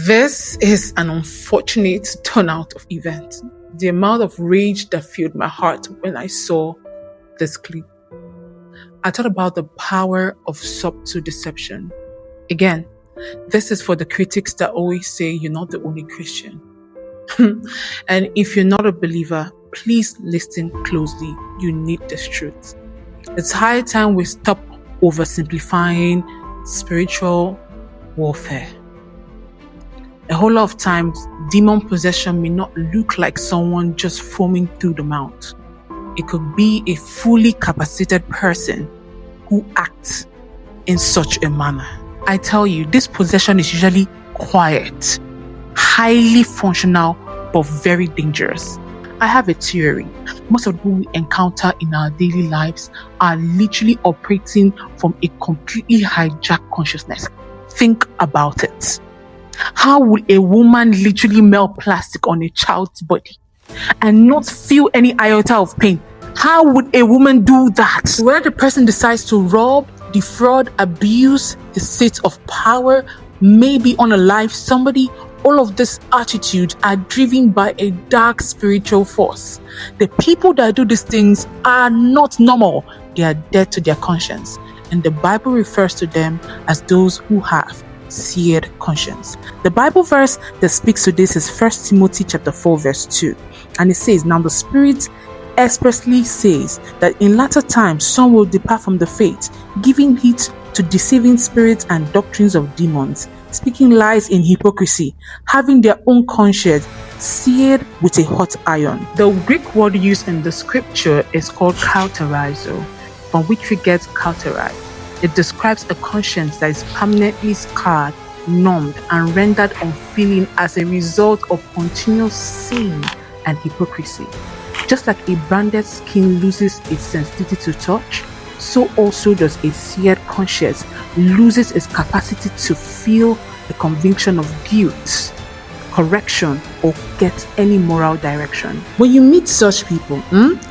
This is an unfortunate turnout of events. The amount of rage that filled my heart when I saw this clip. I thought about the power of subtle deception. Again, this is for the critics that always say you're not the only Christian. And if you're not a believer, please listen closely. You need this truth. It's high time we stop oversimplifying spiritual warfare. A whole lot of times, demon possession may not look like someone just foaming through the mouth. It could be a fully capacitated person who acts in such a manner. I tell you, this possession is usually quiet, highly functional, but very dangerous. I have a theory. Most of the people we encounter in our daily lives are literally operating from a completely hijacked consciousness. Think about it. How would a woman literally melt plastic on a child's body and not feel any iota of pain? How would a woman do that? Where the person decides to rob, defraud, abuse the seat of power, maybe unalive somebody, all of this attitude are driven by a dark spiritual force. The people that do these things are not normal. They are dead to their conscience. And the Bible refers to them as those who have seared conscience. The Bible verse that speaks to this is 1 Timothy chapter 4 verse 2. And it says, "Now the Spirit expressly says that in latter times some will depart from the faith, giving heed to deceiving spirits and doctrines of demons, speaking lies in hypocrisy, having their own conscience seared with a hot iron." The Greek word used in the scripture is called kauterizo, from which we get cauterized. It describes a conscience that is permanently scarred, numbed, and rendered unfeeling as a result of continuous sin and hypocrisy. Just like a branded skin loses its sensitivity to touch, so also does a seared conscience loses its capacity to feel the conviction of guilt, correction, or get any moral direction. When you meet such people,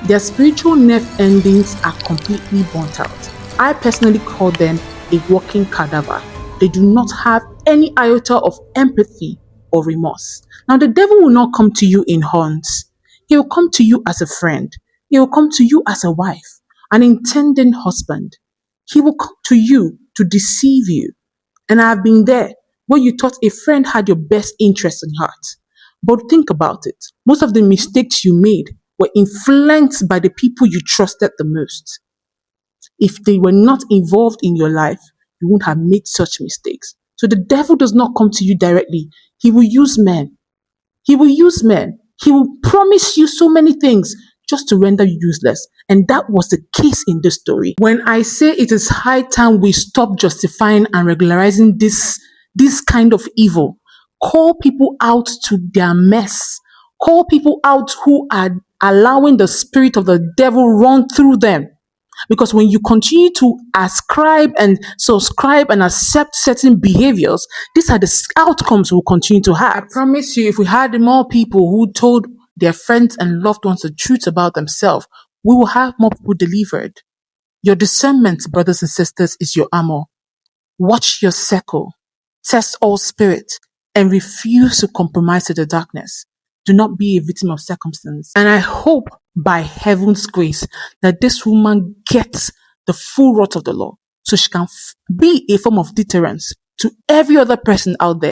their spiritual nerve endings are completely burnt out. I personally call them a walking cadaver. They do not have any iota of empathy or remorse. Now, the devil will not come to you in horns. He will come to you as a friend. He will come to you as a wife, an intending husband. He will come to you to deceive you. And I have been there where you thought a friend had your best interest in heart. But think about it. Most of the mistakes you made were influenced by the people you trusted the most. If they were not involved in your life, you wouldn't have made such mistakes. So the devil does not come to you directly. He will use men. He will use men. He will promise you so many things just to render you useless. And that was the case in this story. When I say it is high time we stop justifying and regularizing this kind of evil, call people out to their mess. Call people out who are allowing the spirit of the devil run through them. Because when you continue to ascribe and subscribe and accept certain behaviors, these are the outcomes we'll continue to have. I promise you, if we had more people who told their friends and loved ones the truth about themselves, we will have more people delivered. Your discernment, brothers and sisters, is your armor. Watch your circle, test all spirits, and refuse to compromise to the darkness. Do not be a victim of circumstance. And I hope by heaven's grace that this woman gets the full wrath of the law so she can be a form of deterrence to every other person out there.